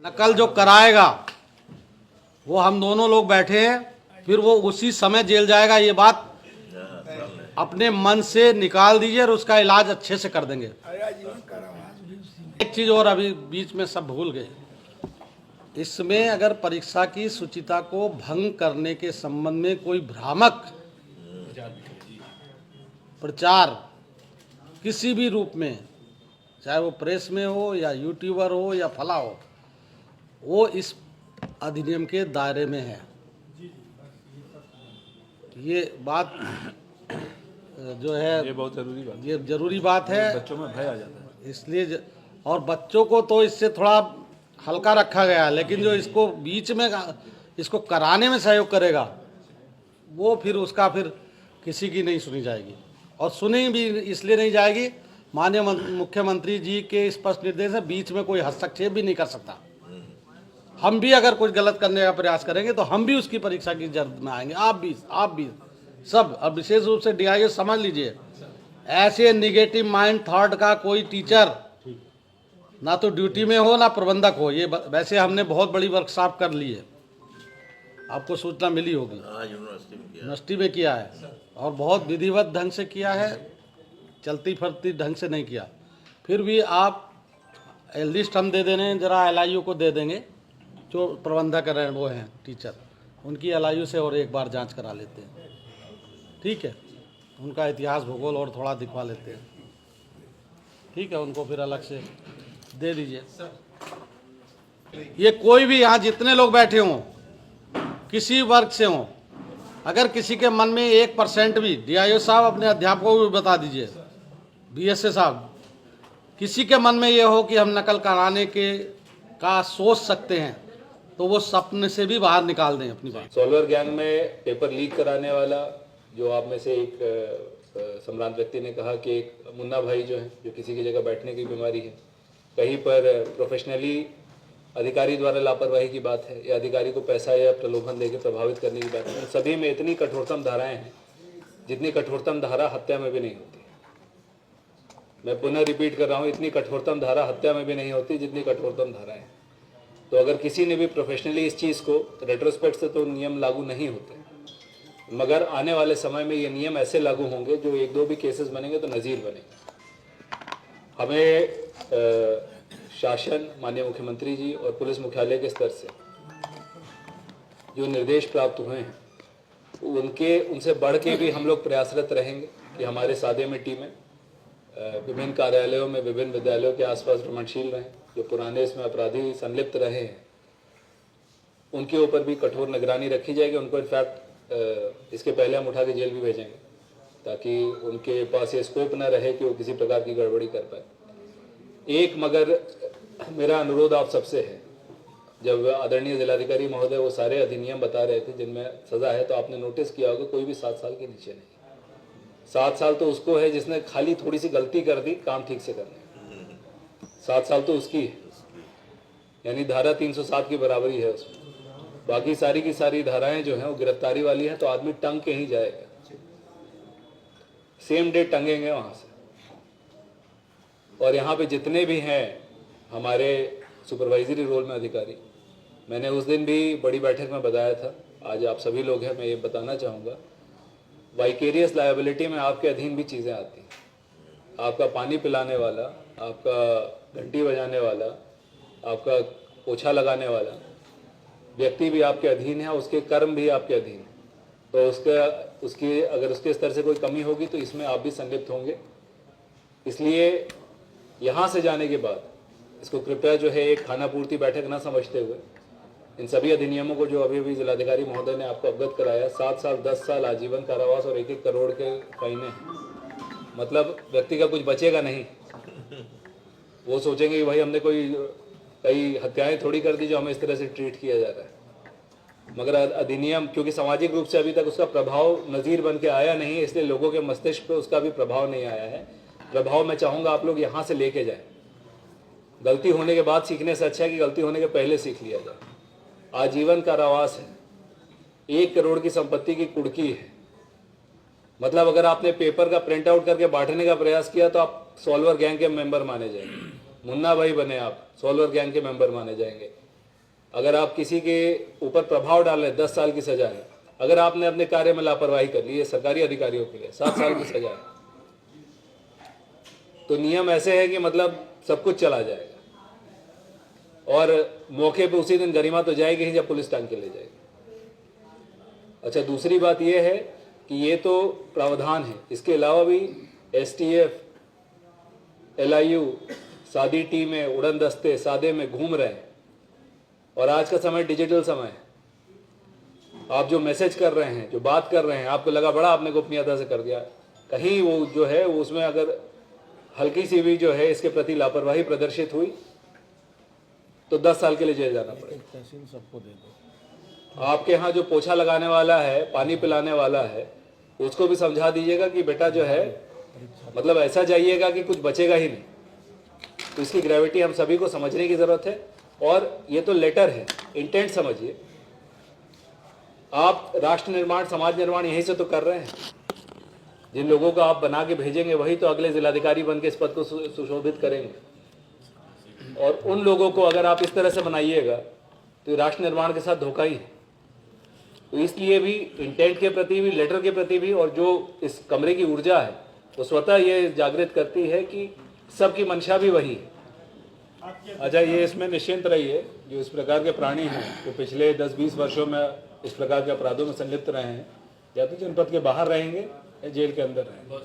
नकल जो कराएगा वो हम दोनों लोग बैठे हैं, फिर वो उसी समय जेल जाएगा। ये बात अपने मन से निकाल दीजिए और उसका इलाज अच्छे से कर देंगे। एक चीज और अभी बीच में सब भूल गए, इसमें अगर परीक्षा की शुचिता को भंग करने के संबंध में कोई भ्रामक प्रचार किसी भी रूप में, चाहे वो प्रेस में हो या यूट्यूबर हो या फला हो, वो इस अधिनियम के दायरे में है। ये बात जो है ये बहुत जरूरी बात, ये जरूरी बात है। बच्चों में भय आ जाता है इसलिए और बच्चों को तो इससे थोड़ा हल्का रखा गया है, लेकिन जो इसको बीच में इसको कराने में सहयोग करेगा वो फिर उसका फिर किसी की नहीं सुनी जाएगी। और सुनी भी इसलिए नहीं जाएगी, माननीय मुख्यमंत्री जी के स्पष्ट निर्देश है, बीच में कोई हस्तक्षेप भी नहीं कर सकता। हम भी अगर कुछ गलत करने का प्रयास करेंगे तो हम भी उसकी परीक्षा की जर्द में आएंगे। आप भी सब। और विशेष रूप से डीआईओ समझ लीजिए, ऐसे निगेटिव माइंड थॉट का कोई टीचर ना तो ड्यूटी में हो ना प्रबंधक हो। ये वैसे हमने बहुत बड़ी वर्कशॉप कर ली है, आपको सूचना मिली होगी, यूनिवर्सिटी में किया है और बहुत विधिवत ढंग से किया है, चलती फिरती ढंग से नहीं किया। फिर भी आप लिस्ट हम दे देने, जरा एलआईयू को दे देंगे, जो प्रबंधक हैं वो हैं टीचर, उनकी एलआईयू से और एक बार जांच करा लेते हैं, ठीक है। उनका इतिहास भूगोल और थोड़ा दिखवा लेते हैं, ठीक है। उनको फिर अलग से दे दीजिए। ये कोई भी यहाँ जितने लोग बैठे हों, किसी वर्ग से हों, अगर किसी के मन में 1% भी, डीआईओ साहब अपने अध्यापकों को भी बता दीजिए, बीएसए साहब, किसी के मन में ये हो कि हम नकल कराने का सोच सकते हैं, तो वो सपने से भी बाहर निकाल दें अपनी बात। सॉल्वर गैंग में पेपर लीक कराने वाला, जो आप में से एक सम्रांत व्यक्ति ने कहा कि एक मुन्ना भाई जो है, जो किसी की जगह बैठने की बीमारी है, कहीं पर प्रोफेशनली अधिकारी द्वारा लापरवाही की बात है, या अधिकारी को पैसा या प्रलोभन देकर प्रभावित करने की बात है, सभी में इतनी कठोरतम धाराएं हैं जितनी कठोरतम धारा हत्या में भी नहीं होती। मैं पुनः रिपीट कर रहा हूँ, इतनी कठोरतम धारा हत्या में भी नहीं होती जितनी कठोरतम धाराएं हैं। तो अगर किसी ने भी प्रोफेशनली इस चीज़ को, रेट्रोस्पेक्ट से तो नियम लागू नहीं होते, मगर आने वाले समय में ये नियम ऐसे लागू होंगे जो 1-2 भी केसेस बनेंगे तो नज़ीर बनेंगे। हमें शासन, माननीय मुख्यमंत्री जी और पुलिस मुख्यालय के स्तर से जो निर्देश प्राप्त हुए हैं, उनसे बढ़ के भी हम लोग प्रयासरत रहेंगे कि हमारे सादे में टीमें विभिन्न कार्यालयों में, विभिन्न विद्यालयों के आसपास भ्रमणशील रहें। जो पुराने इसमें अपराधी संलिप्त रहे हैं उनके ऊपर भी कठोर निगरानी रखी जाएगी। उनको इनफैक्ट इसके पहले हम उठा के जेल भी भेजेंगे, ताकि उनके पास ये स्कोप ना रहे कि वो किसी प्रकार की गड़बड़ी कर पाए। एक मगर मेरा अनुरोध आप सबसे है, जब आदरणीय जिलाधिकारी महोदय वो सारे अधिनियम बता रहे थे जिनमें सज़ा है, तो आपने नोटिस किया होगा कोई भी 7 साल के नीचे नहीं। 7 साल तो उसको है जिसने खाली थोड़ी सी गलती कर दी काम ठीक से करने, 7 साल तो उसकी है, यानी धारा 307 की बराबरी है उसमें। बाकी सारी की सारी धाराएं जो हैं वो गिरफ्तारी वाली हैं, तो आदमी टंग के ही जाएगा, सेम डे टंगेंगे वहां से। और यहाँ पे जितने भी हैं हमारे सुपरवाइजरी रोल में अधिकारी, मैंने उस दिन भी बड़ी बैठक में बताया था, आज आप सभी लोग हैं, मैं ये बताना चाहूँगा, वाइकेरियस लायबिलिटी में आपके अधीन भी चीज़ें आती हैं। आपका पानी पिलाने वाला, आपका घंटी बजाने वाला, आपका पोछा लगाने वाला व्यक्ति भी आपके अधीन है, उसके कर्म भी आपके अधीन है। तो उसकी अगर उसके स्तर से कोई कमी होगी तो इसमें आप भी संलिप्त होंगे। इसलिए यहाँ से जाने के बाद इसको कृपया जो है एक खाना पूर्ति बैठक ना समझते हुए, इन सभी अधिनियमों को जो अभी जिलाधिकारी महोदय ने आपको अवगत कराया, 7 साल, 10 साल आजीवन कारावास और 1-1 करोड़ के फाइने हैं, मतलब व्यक्ति का कुछ बचेगा नहीं। वो सोचेंगे कि भाई हमने कई हत्याएं थोड़ी कर दी जो हमें इस तरह से ट्रीट किया जा रहा है। मगर अधिनियम, क्योंकि सामाजिक रूप से अभी तक उसका प्रभाव नज़ीर बन के आया नहीं, इसलिए लोगों के मस्तिष्क पे उसका भी प्रभाव नहीं आया है। प्रभाव मैं चाहूँगा आप लोग यहाँ से लेके जाएं। गलती होने के बाद सीखने से अच्छा है कि गलती होने के पहले सीख लिया जाए। आजीवन कारावास है, 1 करोड़ की संपत्ति की कुड़की है, मतलब अगर आपने पेपर का प्रिंट आउट करके बांटने का प्रयास किया तो आप सॉल्वर गैंग के मेंबर माने जाएंगे। मुन्ना भाई बने आप, सॉल्वर गैंग के मेंबर माने जाएंगे। अगर आप किसी के ऊपर प्रभाव डाल रहे हैं 10 साल की सजा है। अगर आपने अपने कार्य में लापरवाही कर ली है सरकारी अधिकारियों के लिए 7 साल की सजा है। तो नियम ऐसे है कि मतलब सब कुछ चला जाएगा और मौके पे उसी दिन गरिमा तो जाएगी ही जब पुलिस टांग के ले जाएगी। अच्छा, दूसरी बात यह है कि ये तो प्रावधान है, इसके अलावा भी STF, LIU, सादी टीमें, उड़न दस्ते सादे में घूम रहे हैं और आज का समय डिजिटल समय है। आप जो मैसेज कर रहे हैं, जो बात कर रहे हैं, आपको लगा बड़ा आपने गोपनीयता से कर दिया, कहीं वो जो है वो उसमें अगर हल्की सी भी जो है इसके प्रति लापरवाही प्रदर्शित हुई तो 10 साल के लिए जेल जाना पड़ेगा। तहसील सबको दे दो। आपके यहाँ जो पोछा लगाने वाला है, पानी पिलाने वाला है, उसको भी समझा दीजिएगा कि बेटा जो है मतलब ऐसा जाइएगा कि कुछ बचेगा ही नहीं। तो इसकी ग्रेविटी हम सभी को समझने की जरूरत है और ये तो लेटर है, इंटेंट समझिए। आप राष्ट्र निर्माण, समाज निर्माण यहीं से तो कर रहे हैं। जिन लोगों को आप बना के भेजेंगे वही तो अगले जिलाधिकारी बन के इस पद को सुशोभित करेंगे। और उन लोगों को अगर आप इस तरह से बनाइएगा तो राष्ट्र निर्माण के साथ धोखा ही है। तो इसलिए भी इंटेंट के प्रति भी, लेटर के प्रति भी, और जो इस कमरे की ऊर्जा है वो स्वतः ये जागृत करती है कि सबकी मंशा भी वही है। अच्छा, ये इसमें निश्चिंत रहिए, जो इस प्रकार के प्राणी हैं जो पिछले 10-20 वर्षों में इस प्रकार के अपराधों में संलिप्त रहे हैं, या तो जनपद के बाहर रहेंगे या जेल के अंदर रहेंगे।